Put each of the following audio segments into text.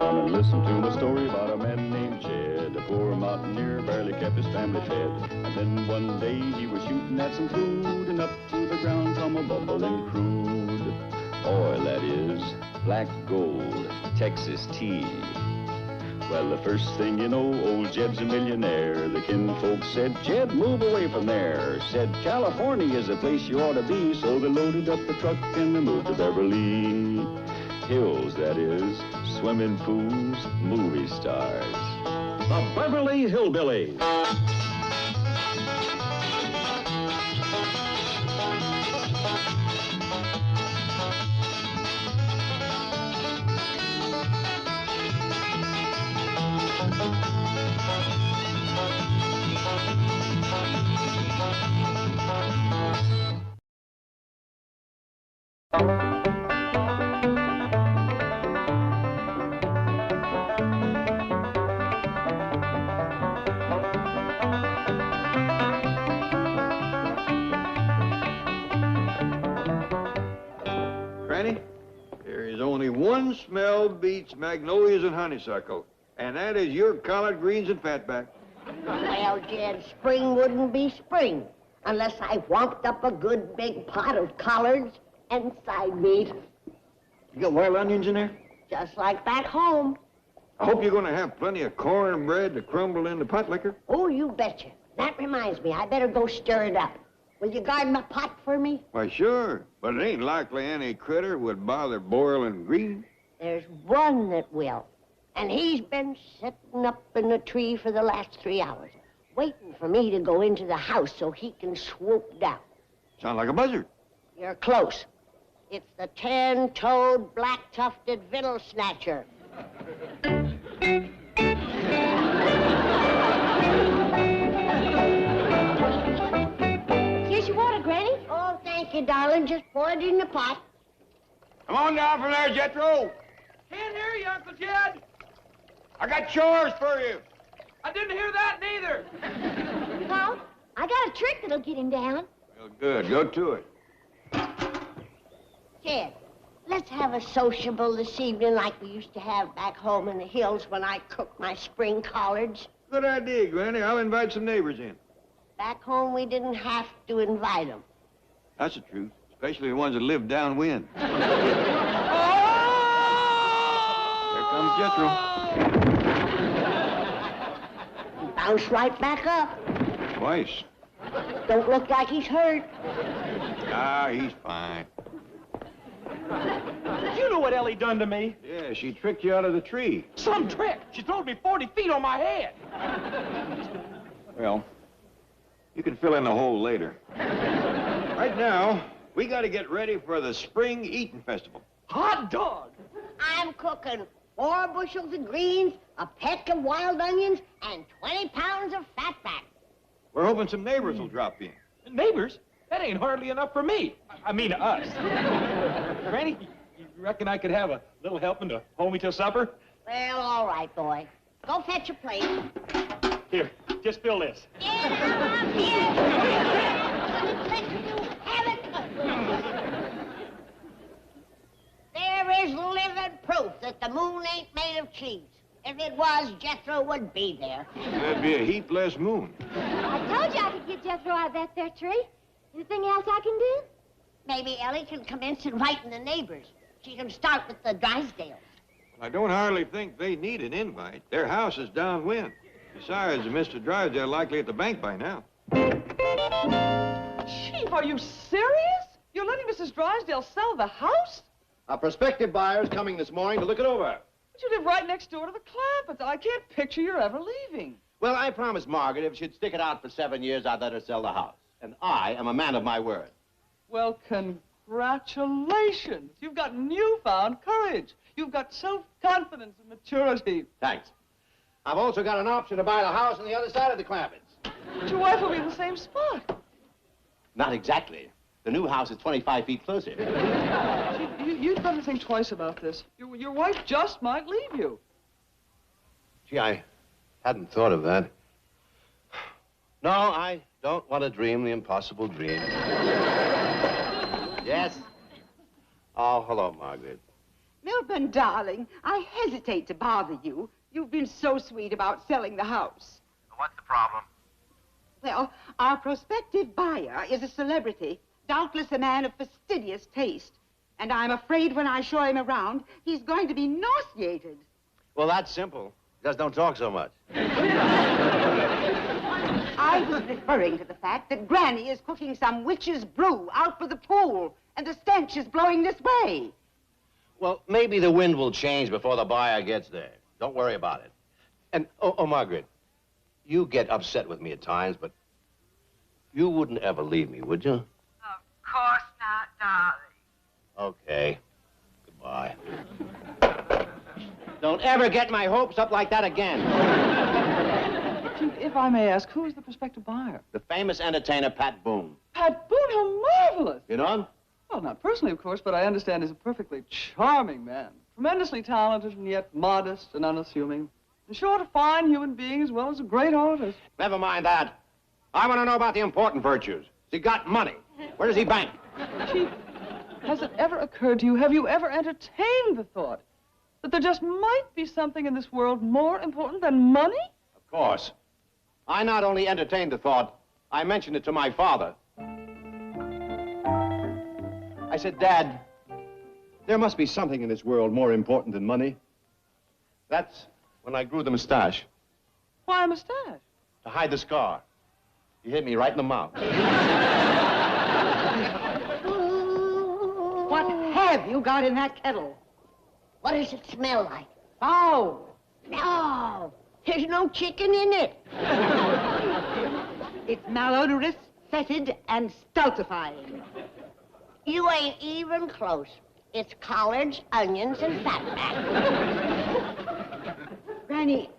Come and listen to my story about a man named Jed. A poor mountaineer barely kept his family fed. And then one day he was shooting at some food, and up to the ground come a bubbling crude oil, that is, black gold, Texas tea. Well, the first thing you know, old Jed's a millionaire. The kinfolk said, Jed, move away from there. Said, California is the place you ought to be. So they loaded up the truck and they moved to Beverly Hills, that is, swimming pools, movie stars. The Beverly Hillbillies. Granny, there is only one smell beats magnolias and honeysuckle, and that is your collard greens and fatback. Well, Jed, spring wouldn't be spring unless I whomped up a good big pot of collards and side meat. You got wild onions in there? Just like back home. I hope you're going to have plenty of cornbread to crumble into pot liquor. Oh, you betcha. That reminds me, I better go stir it up. Will you guard my pot for me? Why, sure, but it ain't likely any critter would bother boiling greens. There's one that will. And he's been sitting up in the tree for the last 3 hours, waiting for me to go into the house so he can swoop down. Sound like a buzzard. You're close. It's the 10-toed, black-tufted victual snatcher. Here's your water, Granny. Oh, thank you, darling. Just pour it in the pot. Come on down from there, Jethro. Can't hear you, Uncle Jed. I got chores for you. I didn't hear that neither. Well, I got a trick that'll get him down. Well, good. Go to it. Jed, let's have a sociable this evening like we used to have back home in the hills when I cooked my spring collards. Good idea, Granny. I'll invite some neighbors in. Back home, we didn't have to invite them. That's the truth, especially the ones that live downwind. Here comes Jethro. He bounced right back up. Twice. Don't look like he's hurt. Ah, he's fine. You know what Ellie done to me? Yeah, she tricked you out of the tree. Some trick. She throwed me 40 feet on my head. Well, you can fill in the hole later. Right now, we got to get ready for the Spring Eating Festival. Hot dog. I'm cooking 4 bushels of greens, a peck of wild onions, and 20 pounds of fatback. We're hoping some neighbors will drop in. Neighbors? That ain't hardly enough for me. I mean, us. Granny, you reckon I could have a little helping to hold me till supper? Well, all right, boy. Go fetch a plate. Here, just fill this. Get out here! Let you have it. There is living proof that the moon ain't made of cheese. If it was, Jethro would be there. There'd be a heap less moon. I told you I could get Jethro out of that there tree. Anything else I can do? Maybe Ellie can commence inviting the neighbors. She can start with the Drysdales. I don't hardly think they need an invite. Their house is downwind. Besides, Mr. Drysdale likely at the bank by now. Chief, are you serious? You're letting Mrs. Drysdale sell the house? A prospective buyer's coming this morning to look it over. But you live right next door to the Clampetts. I can't picture you ever leaving. Well, I promised Margaret if she'd stick it out for 7 years, I'd let her sell the house. And I am a man of my word. Well, congratulations. You've got newfound courage. You've got self-confidence and maturity. Thanks. I've also got an option to buy the house on the other side of the Clampetts. But your wife will be in the same spot. Not exactly. The new house is 25 feet closer. You'd better think twice about this. Your wife just might leave you. Gee, I hadn't thought of that. No, I don't want to dream the impossible dream. Yes? Oh, hello, Margaret. Milburn, darling, I hesitate to bother you. You've been so sweet about selling the house. What's the problem? Well, our prospective buyer is a celebrity, doubtless a man of fastidious taste. And I'm afraid when I show him around, he's going to be nauseated. Well, that's simple. Just don't talk so much. I was referring to the fact that Granny is cooking some witch's brew out for the pool, and the stench is blowing this way. Well, maybe the wind will change before the buyer gets there. Don't worry about it. And, oh, Margaret, you get upset with me at times, but you wouldn't ever leave me, would you? Of course not, darling. Okay. Goodbye. Don't ever get my hopes up like that again. Chief, if I may ask, who is the prospective buyer? The famous entertainer, Pat Boone. Pat Boone, how marvelous! You know him? Well, not personally, of course, but I understand he's a perfectly charming man. Tremendously talented and yet modest and unassuming. In short, a fine human being as well as a great artist. Never mind that. I want to know about the important virtues. Has he got money? Where does he bank? Chief, has it ever occurred to you, have you ever entertained the thought that there just might be something in this world more important than money? Of course. I not only entertained the thought, I mentioned it to my father. I said, Dad, there must be something in this world more important than money. That's when I grew the mustache. Why a mustache? To hide the scar. He hit me right in the mouth. What have you got in that kettle? What does it smell like? Oh, No, there's no chicken in it. it's malodorous, fetid, and stultifying. You ain't even close. It's collards, onions, and fatback. Granny,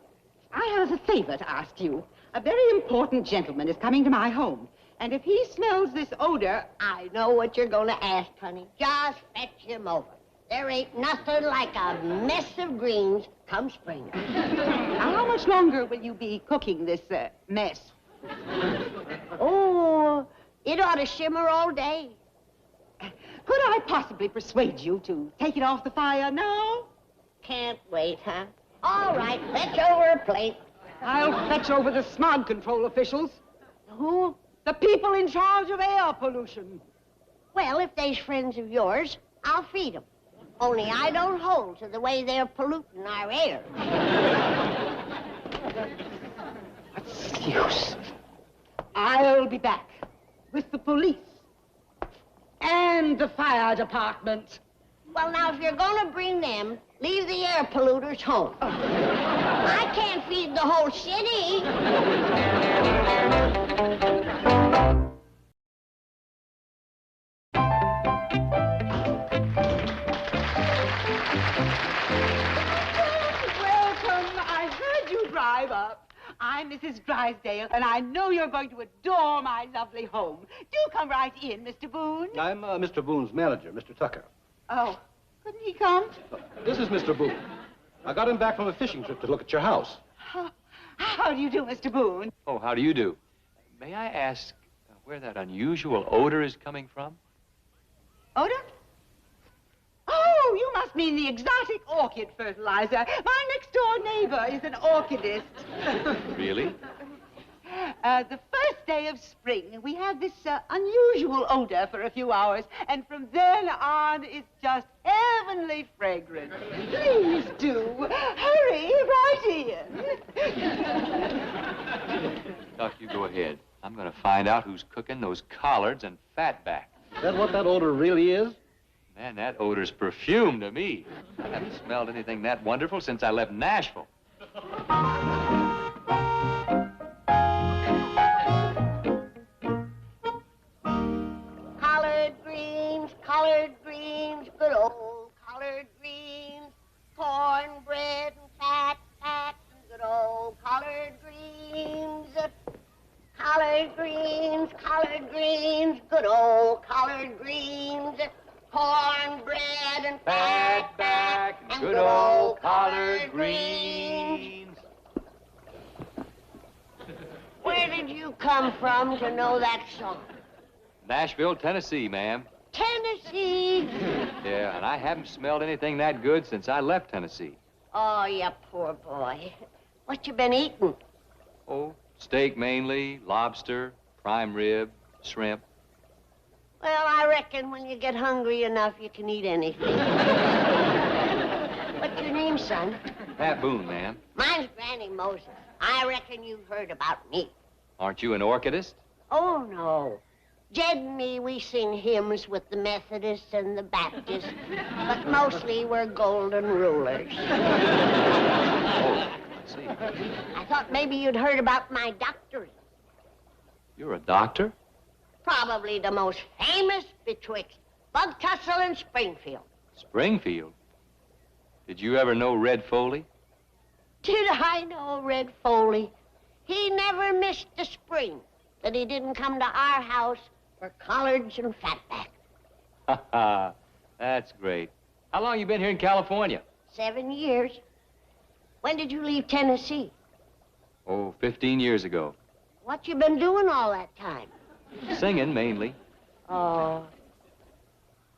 I have a favor to ask you. A very important gentleman is coming to my home, and if he smells this odor, I know what you're going to ask, honey. Just fetch him over. There ain't nothing like a mess of greens come spring. Now, how much longer will you be cooking this mess? Oh, it ought to shimmer all day. Could I possibly persuade you to take it off the fire now? Can't wait, huh? All right, fetch over a plate. I'll fetch over the smog control officials. Who? The people in charge of air pollution. Well, if they's friends of yours, I'll feed them. Only I don't hold to the way they're polluting our air. What's the use? I'll be back with the police and the fire department. Well, now, if you're going to bring them, leave the air polluters home. I can't feed the whole city. Welcome. I heard you drive up. I'm Mrs. Drysdale, and I know you're going to adore my lovely home. Do come right in, Mr. Boone. I'm Mr. Boone's manager, Mr. Tucker. Oh, couldn't he come? This is Mr. Boone. I got him back from a fishing trip to look at your house. How do you do, Mr. Boone? Oh, how do you do? May I ask where that unusual odor is coming from? Odor? Oh, you must mean the exotic orchid fertilizer. My next-door neighbor is an orchidist. Really? The first day of spring, we have this unusual odor for a few hours, and from then on, it's just heavenly fragrant. Please do. Hurry right in. Doc, you go ahead. I'm going to find out who's cooking those collards and fatback. Is that what that odor really is? Man, that odor's perfume to me. I haven't smelled anything that wonderful since I left Nashville. Collard greens, good old collard greens, cornbread and fatback, good old collard greens. Collard greens, good old collard greens, cornbread and fatback, and good old collard greens. Where did you come from to know that song? Nashville, Tennessee, ma'am. Tennessee. Yeah, and I haven't smelled anything that good since I left Tennessee. Oh, you poor boy. What you been eating? Oh, steak mainly, lobster, prime rib, shrimp. Well, I reckon when you get hungry enough, you can eat anything. What's your name, son? Pat Boone, ma'am. Mine's Granny Moses. I reckon you've heard about me. Aren't you an orchidist? Oh, no. Jed and me, we sing hymns with the Methodists and the Baptists, but mostly we're golden rulers. Oh, I see. I thought maybe you'd heard about my doctorate. You're a doctor? Probably the most famous betwixt Bug Tussle and Springfield. Springfield? Did you ever know Red Foley? Did I know Red Foley? He never missed a spring that he didn't come to our house for collards and fatback. Ha ha, that's great. How long you been here in California? 7 years. When did you leave Tennessee? Oh, 15 years ago. What you been doing all that time? Singing, mainly. Oh,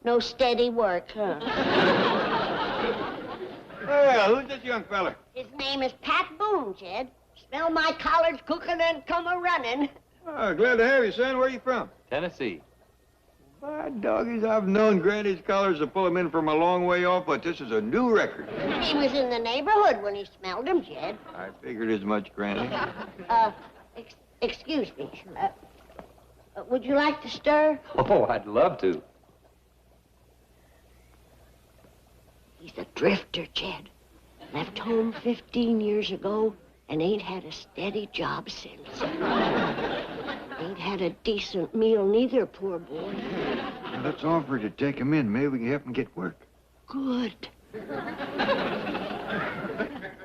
no steady work, huh? Well, who's this young fella? His name is Pat Boone, Jed. Smell my collards cooking and come a-running. Oh, glad to have you, son. Where are you from? Tennessee. By doggies, I've known Granny's collars to pull him in from a long way off, but this is a new record. He was in the neighborhood when he smelled them, Jed. I figured as much, Granny. Excuse me. Would you like to stir? Oh, I'd love to. He's a drifter, Jed. Left home 15 years ago and ain't had a steady job since. Ain't had a decent meal neither, poor boy. Well, let's offer to take him in. Maybe we can help him get work. Good.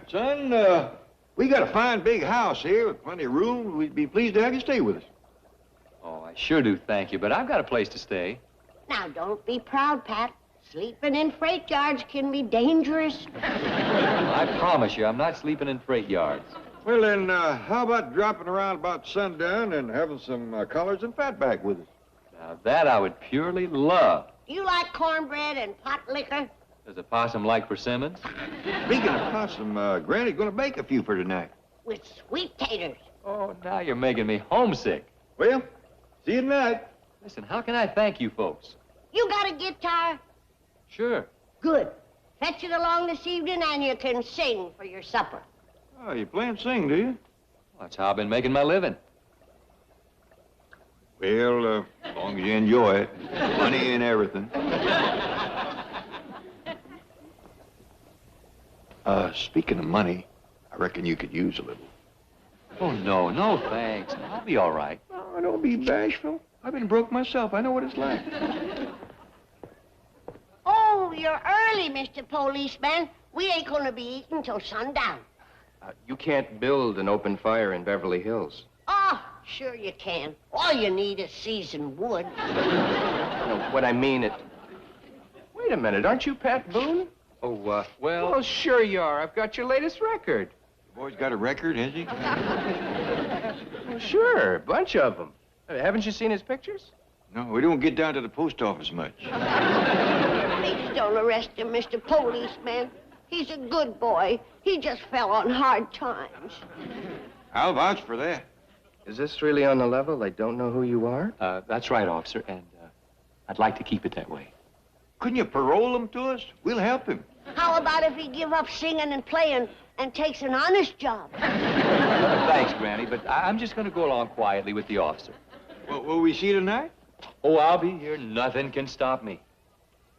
Son, we got a fine big house here with plenty of room. We'd be pleased to have you stay with us. Oh, I sure do thank you, but I've got a place to stay. Now, don't be proud, Pat. Sleeping in freight yards can be dangerous. I promise you, I'm not sleeping in freight yards. Well, then, how about dropping around about sundown and having some collards and fatback with us? Now, that I would purely love. You like cornbread and pot liquor? Does a possum like persimmons? Speaking of possum, Granny's gonna bake a few for tonight. With sweet taters. Oh, now you're making me homesick. Well, see you tonight. Listen, how can I thank you folks? You got a guitar? Sure. Good. Fetch it along this evening and you can sing for your supper. Oh, you play and sing, do you? Well, that's how I've been making my living. Well, as long as you enjoy it. Money and everything. Speaking of money, I reckon you could use a little. Oh, no, thanks. I'll be all right. Oh, don't be bashful. I've been broke myself. I know what it's like. Oh, you're early, Mr. Policeman. We ain't gonna be eating till sundown. You can't build an open fire in Beverly Hills. Oh, sure you can. All you need is seasoned wood. No, what I mean it... Wait a minute, aren't you Pat Boone? Oh, well... Well, sure you are. I've got your latest record. The boy's got a record, has he? Well, sure, a bunch of them. Haven't you seen his pictures? No, we don't get down to the post office much. Please don't arrest him, Mr. Policeman. He's a good boy. He just fell on hard times. I'll vouch for that. Is this really on the level? They don't know who you are? That's right, officer, and I'd like to keep it that way. Couldn't you parole him to us? We'll help him. How about if he give up singing and playing and takes an honest job? Thanks, Granny, but I'm just going to go along quietly with the officer. Well, will we see you tonight? Oh, I'll be here. Nothing can stop me.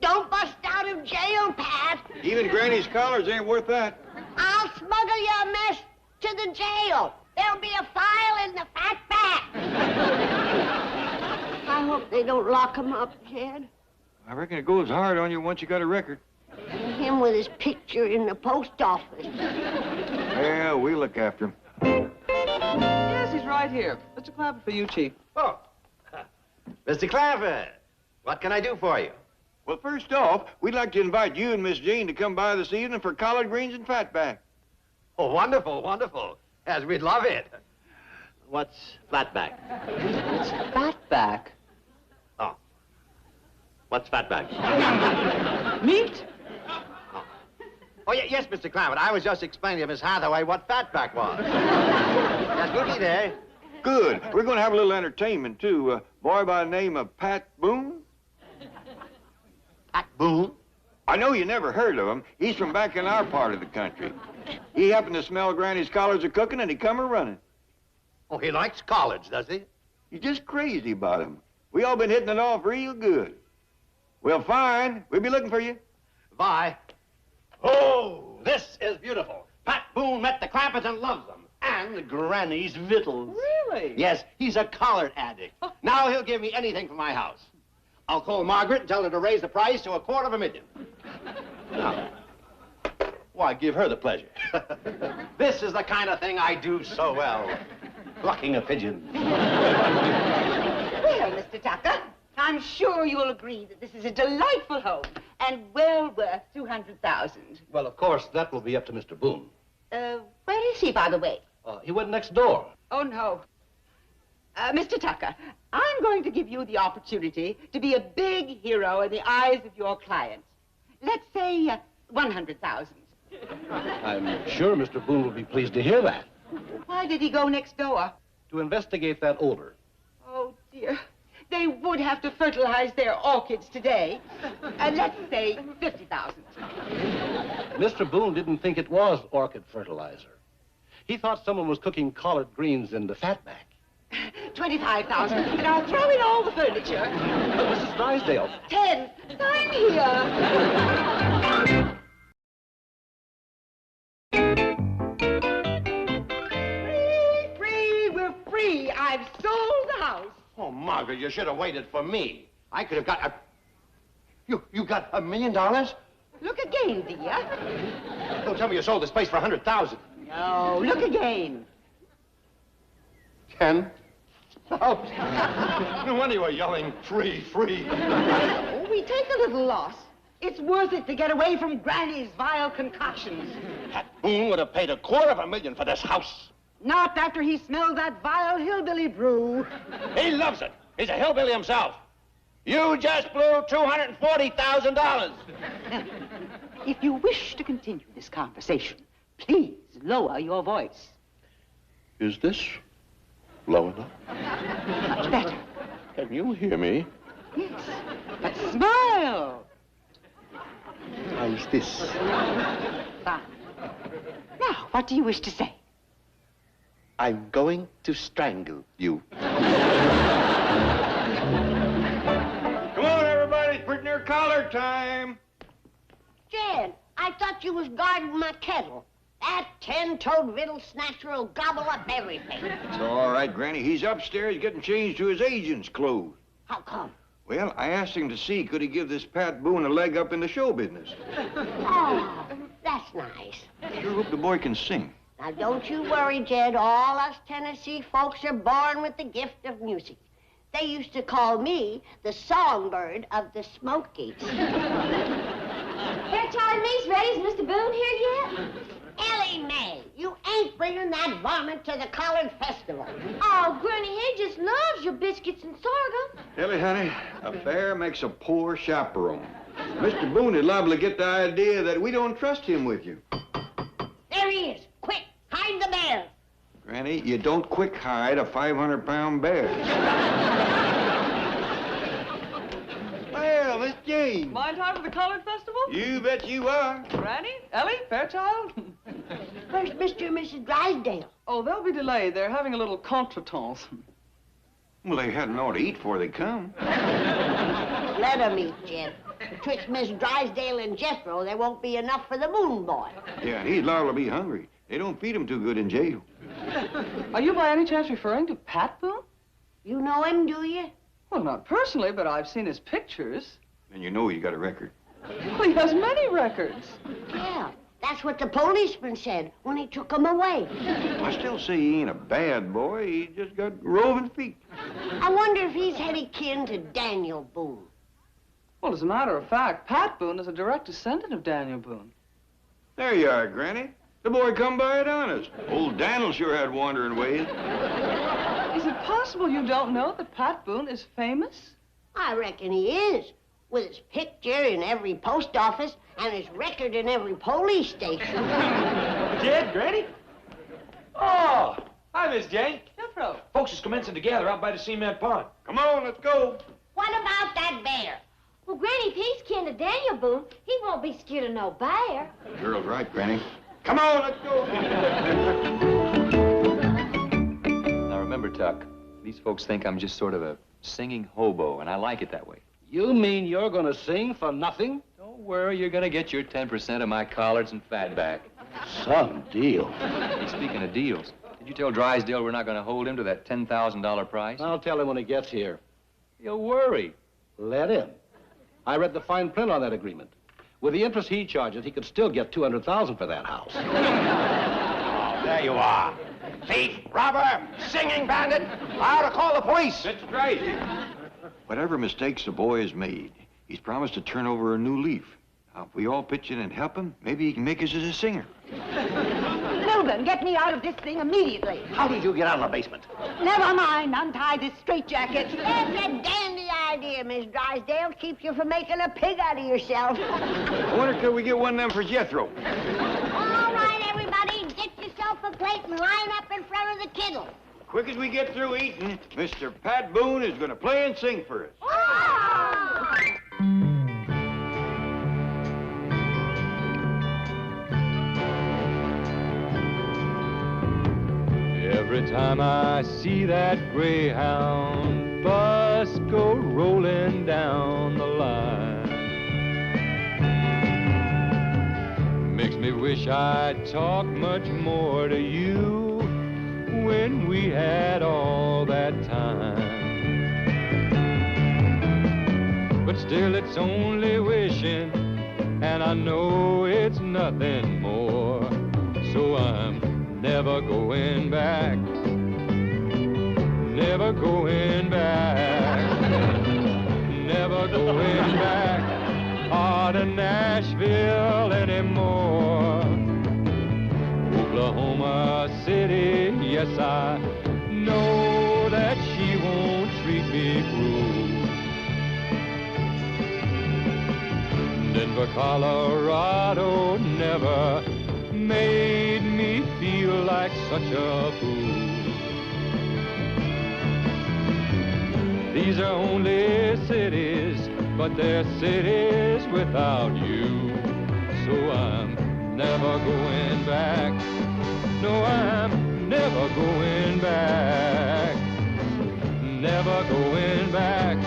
Don't bust out of jail, Pat. Even Granny's collars ain't worth that. I'll smuggle your mess to the jail. There'll be a file in the fatback. I hope they don't lock him up, Jed. I reckon it goes hard on you once you got a record. And him with his picture in the post office. Well, we'll look after him. Yes, he's right here. Mr. Clampett for you, Chief. Oh, Mr. Clampett, what can I do for you? Well, first off, we'd like to invite you and Miss Jane to come by this evening for collard greens and fatback. Oh, wonderful, wonderful. Yes, we'd love it. What's fatback? It's Fatback. Oh. What's Fatback? Meat? Oh, yes, Mr. Clampett. I was just explaining to Miss Hathaway what Fatback was. Yes, we'll be there. Good. We're going to have a little entertainment, too. A boy by the name of Pat Boone. Pat Boone? I know you never heard of him. He's from back in our part of the country. He happened to smell Granny's collards a cooking, and he come a-running. Oh, he likes collards, does he? You're just crazy about him. We all been hitting it off real good. Well, fine. We'll be looking for you. Bye. Oh, this is beautiful. Pat Boone met the Clampetts and loves them. And Granny's victuals. Really? Yes, he's a collard addict. Now he'll give me anything for my house. I'll call Margaret and tell her to raise the price to $250,000. Now, why, give her the pleasure. This is the kind of thing I do so well. Plucking a pigeon. Well, Mr. Tucker, I'm sure you'll agree that this is a delightful home and well worth $200,000. Well, of course, that will be up to Mr. Boone. Where is he, by the way? He went next door. Oh, no. Mr. Tucker, I'm going to give you the opportunity to be a big hero in the eyes of your clients. Let's say $100,000. I'm sure Mr. Boone will be pleased to hear that. Why did he go next door? To investigate that odor. Oh, dear. They would have to fertilize their orchids today. Let's say $50,000. Mr. Boone didn't think it was orchid fertilizer. He thought someone was cooking collard greens in the Fatback. $25,000, and I'll throw in all the furniture. Mrs. Drysdale. 10. Sign here. Free, we're free. I've sold the house. Oh, Margaret, you should have waited for me. I could have got a... You got $1 million? Look again, dear. Don't tell me you sold this place for $100,000. No, look again. 10? Oh, no wonder you were yelling, free, free. Oh, we take a little loss. It's worth it to get away from Granny's vile concoctions. Pat Boone would have paid $250,000 for this house. Not after he smelled that vile hillbilly brew. He loves it. He's a hillbilly himself. You just blew $240,000. If you wish to continue this conversation, please lower your voice. Is this low enough? Much better. Can you hear me? Yes, but smile. How's this? Fine. Now, what do you wish to say? I'm going to strangle you. Come on, everybody. It's pretty near collar time. Jed, I thought you was guarding my kettle. That 10-toed riddle snatcher will gobble up everything. It's all right, Granny. He's upstairs getting changed to his agent's clothes. How come? Well, I asked him to see could he give this Pat Boone a leg up in the show business. Oh, that's nice. Sure hope the boy can sing. Now, don't you worry, Jed. All us Tennessee folks are born with the gift of music. They used to call me the songbird of the Smokies. Fairchild Me's ready. Is Mr. Boone here yet? Ellie Mae, you ain't bringing that varmint to the Collard Festival. Oh, Granny, he just loves your biscuits and sorghum. Ellie, honey, a bear makes a poor chaperone. Mr. Boone is liable to get the idea that we don't trust him with you. There he is. Quick, hide the bear. Granny, you don't quick hide a 500-pound bear. Well, Miss Jane. My time for the Collard Festival? You bet you are. Granny? Ellie? Fairchild? Where's Mr. and Mrs. Drysdale? Oh, they'll be delayed. They're having a little contretemps. Well, they hadn't ought to eat before they come. Let them eat, Jed. Betwixt Miss Drysdale and Jethro, there won't be enough for the Moon Boy. Yeah, he's liable to be hungry. They don't feed him too good in jail. Are you by any chance referring to Pat Boone? You know him, do you? Well, not personally, but I've seen his pictures. And you know he got a record. Well, he has many records. Yeah, that's what the policeman said when he took him away. I still say he ain't a bad boy. He just got roving feet. I wonder if he's any kin to Daniel Boone. Well, as a matter of fact, Pat Boone is a direct descendant of Daniel Boone. There you are, Granny. The boy come by it honest. Old Daniel sure had wandering ways. Is it possible you don't know that Pat Boone is famous? I reckon he is. with his picture in every post office and his record in every police station. Jed, Granny? Oh, hi, Miss Jane. Jethro. Folks is commencing to gather out by the cement pond. Come on, let's go. What about that bear? Well, Granny, if he's kin to Daniel Boone, he won't be scared of no bear. Girl's right, Granny. Come on, let's go. Now remember, Tuck, these folks think I'm just sort of a singing hobo, and I like it that way. You mean you're gonna sing for nothing? Don't worry, you're gonna get your 10% of my collards and fatback. Some deal. Hey, speaking of deals, did you tell Drysdale we're not gonna hold him to that $10,000 price? I'll tell him when he gets here. You'll worry. Let him. I read the fine print on that agreement. With the interest he charges, he could still get $200,000 for that house. Oh, there you are. Thief, robber, singing bandit. I ought to call the police. That's right. Whatever mistakes the boy has made, he's promised to turn over a new leaf. Now, if we all pitch in and help him, maybe he can make us as a singer. Milburn, get me out of this thing immediately. How did you get out of the basement? Never mind. Untie this straitjacket. That's a dandy idea, Miss Drysdale. Keeps you from making a pig out of yourself. I wonder could we get one of them for Jethro? All right, everybody, get yourself a plate and line up in front of the kittle. Quick as we get through eating, Mr. Pat Boone is going to play and sing for us. Oh! Every time I see that Greyhound bus go rolling down the line, makes me wish I'd talk much more to you when we had all that time. But still it's only wishing, and I know it's nothing more, so I'm never going back, never going back, never going back to Nashville anymore. Oklahoma City, yes, I know that she won't treat me cruel. Denver, Colorado never made me feel like such a fool. These are only cities, but they're cities without you. So I'm never going back. No, I'm never going back. Never going back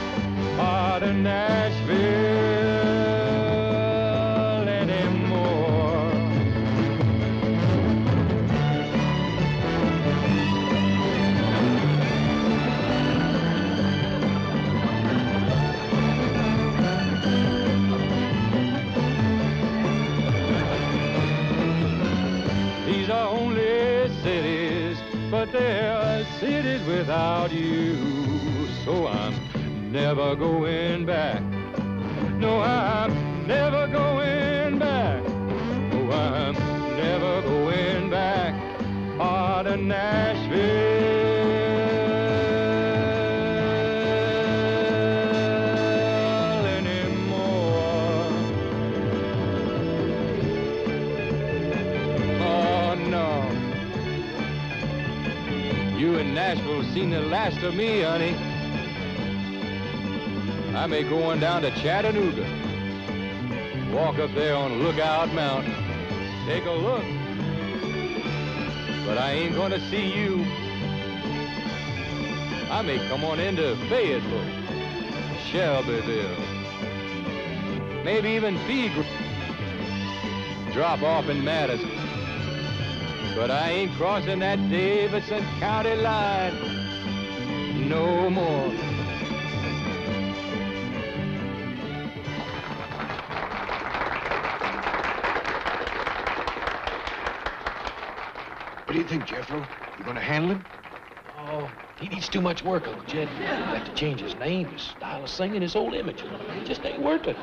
to Nashville anymore. These are only cities, but they're cities without you. So I'm never going back. No, I'm never going back. Oh, I'm never going back to Nashville anymore. Oh, no. You in Nashville seen the last of me, honey. I may go on down to Chattanooga, walk up there on Lookout Mountain, take a look, but I ain't gonna see you. I may come on into Fayetteville, Shelbyville, maybe even Pegram, drop off in Madison, but I ain't crossing that Davidson County line no more. What do you think, Jethro? You gonna handle him? Oh, he needs too much work, Uncle Jed. He'll have to change his name, his style of singing, his whole image. It just ain't working.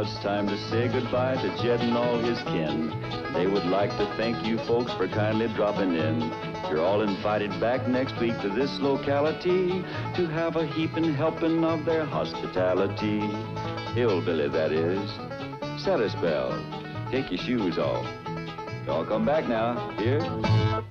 Now it's time to say goodbye to Jed and all his kin. They would like to thank you folks for kindly dropping in. You're all invited back next week to this locality to have a heaping helping of their hospitality. Hillbilly, that is. Set a spell. Take your shoes off. Y'all come back now. Here.